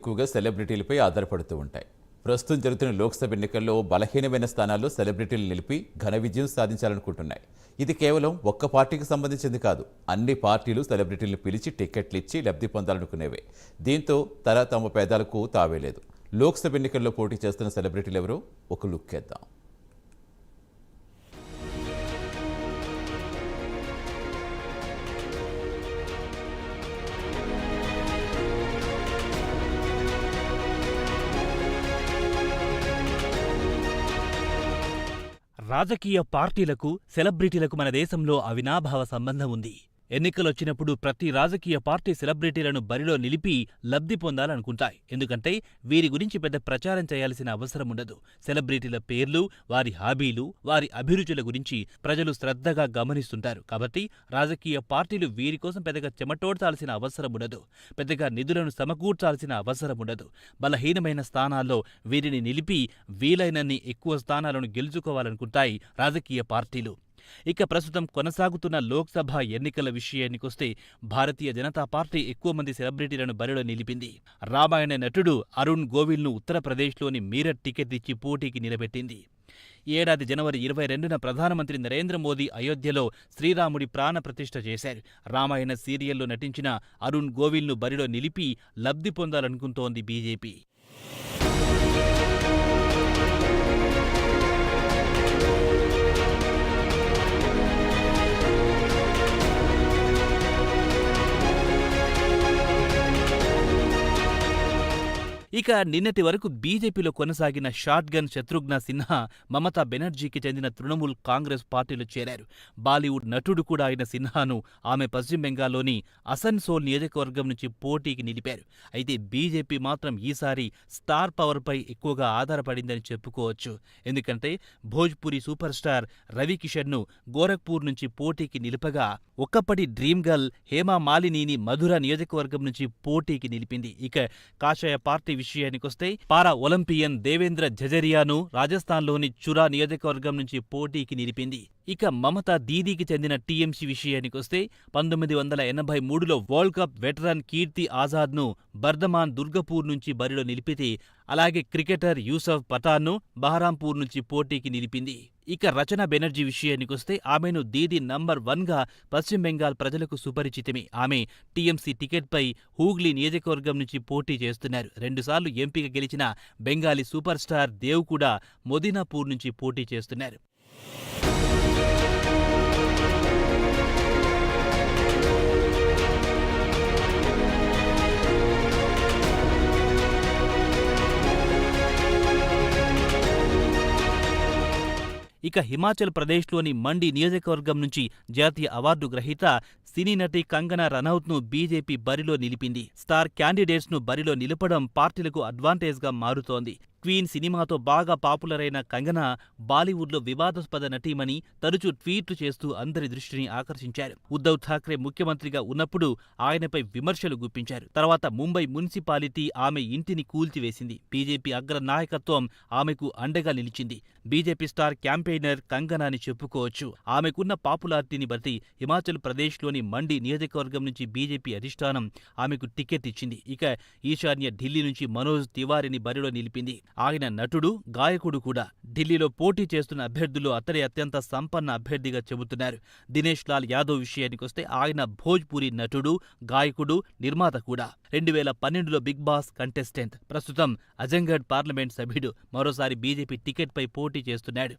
ఎక్కువగా సెలబ్రిటీలపై ఆధారపడుతూ ఉంటాయి. ప్రస్తుతం జరుగుతున్న లోక్సభ ఎన్నికల్లో బలహీనమైన స్థానాల్లో సెలబ్రిటీలు నిలిపి ఘన విజయం సాధించాలనుకుంటున్నాయి. ఇది కేవలం ఒక్క పార్టీకి సంబంధించింది కాదు. అన్ని పార్టీలు సెలబ్రిటీలను పిలిచి టికెట్లు ఇచ్చి లబ్ధి పొందాలనుకునేవే. దీంతో తమ పేదాలకు తావేలేదు. లోక్సభ ఎన్నికల్లో పోటీ చేస్తున్న సెలబ్రిటీలు ఎవరో ఒక లుక్ వేద్దాం. రాజకీయ పార్టీలకు, సెలబ్రిటీలకు మన దేశంలో అవినాభావ సంబంధం ఉంది. ఎన్నికలొచ్చినప్పుడు ప్రతి రాజకీయ పార్టీ సెలబ్రిటీలను బరిలో నిలిపి లబ్ధి పొందాలనుకుంటాయి. ఎందుకంటే వీరి గురించి పెద్ద ప్రచారం చేయాల్సిన అవసరముండదు. సెలబ్రిటీల పేర్లు, వారి హాబీలు, వారి అభిరుచుల గురించి ప్రజలు శ్రద్ధగా గమనిస్తుంటారు. కాబట్టి రాజకీయ పార్టీలు వీరి కోసం పెద్దగా చెమటోడ్చాల్సిన అవసరముండదు. పెద్దగా నిధులను సమకూర్చాల్సిన అవసరముండదు. బలహీనమైన స్థానాల్లో వీరిని నిలిపి వీలైనన్ని ఎక్కువ స్థానాలను గెలుచుకోవాలనుకుంటాయి రాజకీయ పార్టీలు. ఇక ప్రస్తుతం కొనసాగుతున్న లోక్సభ ఎన్నికల విషయానికొస్తే భారతీయ జనతా పార్టీ ఎక్కువ మంది సెలబ్రిటీలను బరిలో నిలిపింది. రామాయణ నటుడు అరుణ్ గోవిల్ను ఉత్తరప్రదేశ్లోని మీరట్ టికెట్ ఇచ్చి పోటీకి నిలబెట్టింది. ఏడాది జనవరి 22న ప్రధానమంత్రి నరేంద్ర మోదీ అయోధ్యలో శ్రీరాముడి ప్రాణప్రతిష్ఠ చేశారు. రామాయణ సీరియల్లో నటించిన అరుణ్ గోవిల్ను బరిలో నిలిపి లబ్ధి పొందాలనుకుంటోంది బీజేపీ. ఇక నిన్నటి వరకు బీజేపీలో కొనసాగిన షాట్గన్ శత్రుఘ్న సిన్హా, మమతా బెనర్జీకి చెందిన తృణమూల్ కాంగ్రెస్ పార్టీలో చేరారు. బాలీవుడ్ నటుడు కూడా అయిన సిన్హాను ఆమె పశ్చిమ బెంగాల్లోని అసన్సోల్ నియోజకవర్గం నుంచి పోటీకి నిలిపారు. అయితే బీజేపీ మాత్రం ఈసారి స్టార్ పవర్పై ఎక్కువగా ఆధారపడిందని చెప్పుకోవచ్చు. ఎందుకంటే భోజ్పురి సూపర్ స్టార్ రవికిషన్ను గోరఖ్పూర్ నుంచి పోటీకి నిలుపగా, ఒక్కప్పటి డ్రీమ్ గర్ల్ హేమా మాలినీని మధుర నియోజకవర్గం నుంచి పోటీకి నిలిపింది. ఇక కాషాయ పార్టీ విషయానికొస్తే పారా ఒలింపియన్ దేవేంద్ర ఝఝరియాను రాజస్థాన్లోని చురా నియోజకవర్గం నుంచి పోటీకి నిలిపింది. ఇక మమతా దీదీకి చెందిన టీఎంసీ విషయానికొస్తే 1983లో వరల్డ్ కప్ వెటరన్ కీర్తి ఆజాద్ను బర్ధమాన్ దుర్గపూర్ నుంచి బరిలో నిలిపితే, అలాగే క్రికెటర్ యూసఫ్ పఠాన్ను బహరాంపూర్ నుంచి పోటీకి నిలిపింది. ఇక రచన బెనర్జీ విషయానికొస్తే ఆమెను దీదీ నంబర్ 1గా పశ్చిమ బెంగాల్ ప్రజలకు సుపరిచితమే. ఆమె టీఎంసీ టికెట్పై హూగ్లీ నియోజకవర్గం నుంచి పోటీ చేస్తున్నారు. 2 సార్లు ఎంపీగా గెలిచిన బెంగాలీ సూపర్ స్టార్ దేవ్ కూడా మొదినాపూర్ నుంచి పోటీ చేస్తున్నారు. ఇక హిమాచల్ ప్రదేశ్లోని మండి నియోజకవర్గం నుంచి జాతీయ అవార్డు గ్రహీత సినీ నటి కంగనా రనౌత్ను బీజేపీ బరిలో నిలిపింది. స్టార్ క్యాండిడేట్స్ను బరిలో నిలపడం పార్టీలకు అడ్వాంటేజ్గా మారుతోంది. క్వీన్ సినిమాతో బాగా పాపులర్ అయిన కంగనా బాలీవుడ్లో వివాదాస్పద నటీమని తరచూ ట్వీట్లు చేస్తూ అందరి దృష్టిని ఆకర్షించారు. ఉద్ధవ్ ఠాక్రే ముఖ్యమంత్రిగా ఉన్నప్పుడు ఆయనపై విమర్శలు గుప్పించారు. తర్వాత ముంబై మున్సిపాలిటీ ఆమె ఇంటిని కూల్చివేసింది. బీజేపీ అగ్ర నాయకత్వం ఆమెకు అండగా నిలిచింది. బీజేపీ స్టార్ క్యాంపెయినర్ కంగనా అని చెప్పుకోవచ్చు. ఆమెకున్న పాపులారిటీని బట్టి హిమాచల్ ప్రదేశ్లోని మండి నియోజకవర్గం నుంచి బీజేపీ అధిష్టానం ఆమెకు టికెట్ ఇచ్చింది. ఇక ఈశాన్య ఢిల్లీ నుంచి మనోజ్ తివారీని బరిలో నిలిపింది. ఆయన నటుడు, గాయకుడు కూడా. ఢిల్లీలో పోటీ చేస్తున్న అభ్యర్థులు అతడే అత్యంత సంపన్న అభ్యర్థిగా చెబుతున్నారు. దినేష్ లాల్ యాదవ్ విషయానికొస్తే ఆయన భోజ్పురి నటుడు, గాయకుడు, నిర్మాత కూడా. 2012లో బిగ్ బాస్ కంటెస్టెంట్. ప్రస్తుతం అజంగఢ్ పార్లమెంట్ సభ్యుడు. మరోసారి బీజేపీ టికెట్పై పోటీ చేస్తున్నాడు.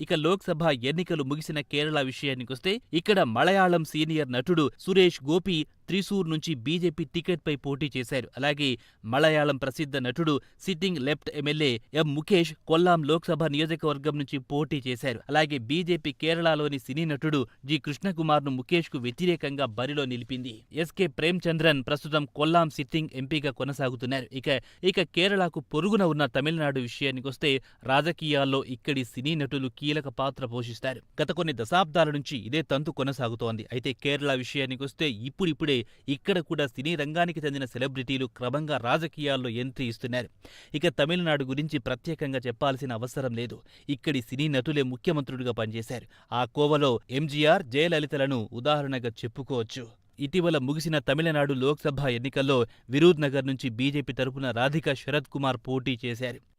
ఇక లోక్సభ ఎన్నికలు ముగిసిన కేరళ విషయానికొస్తే ఇక్కడ మలయాళం సీనియర్ నటుడు సురేష్ గోపి త్రిశూర్ నుంచి బీజేపీ టికెట్పై పోటీ చేశారు. అలాగే మలయాళం ప్రసిద్ధ నటుడు సిట్టింగ్ లెఫ్ట్ ఎమ్మెల్యే ఎం ముఖేష్ కొల్లాం లోక్సభ నియోజకవర్గం నుంచి పోటీ చేశారు. అలాగే బీజేపీ కేరళలోని సినీ నటుడు జి కృష్ణకుమార్ను ముఖేష్కు వ్యతిరేకంగా బరిలో నిలిపింది. ఎస్కే ప్రేమ్చంద్రన్ ప్రస్తుతం కొల్లాం సిట్టింగ్ ఎంపీగా కొనసాగుతున్నారు. ఇక కేరళకు పొరుగున ఉన్న తమిళనాడు విషయానికొస్తే రాజకీయాల్లో ఇక్కడి సినీ నటులు కీలక పాత్ర పోషిస్తారు. గత కొన్ని దశాబ్దాల నుంచి ఇదే తంతు కొనసాగుతోంది. అయితే కేరళ విషయానికొస్తే ఇప్పుడిప్పుడే పోలిస్తే ఇక్కడ కూడా సినీ రంగానికి చెందిన సెలబ్రిటీలు క్రమంగా రాజకీయాల్లో ఎంట్రీ ఇస్తున్నారు. ఇక తమిళనాడు గురించి ప్రత్యేకంగా చెప్పాల్సిన అవసరం లేదు. ఇక్కడి సినీ నటులే ముఖ్యమంత్రులుగా పనిచేశారు. ఆ కోవలో ఎంజీఆర్, జయలలితలను ఉదాహరణగా చెప్పుకోవచ్చు. ఇటీవల ముగిసిన తమిళనాడు లోక్సభ ఎన్నికల్లో విరూద్ నగర్ నుంచి బీజేపీ తరపున రాధికా శరత్ కుమార్ పోటీ చేశారు.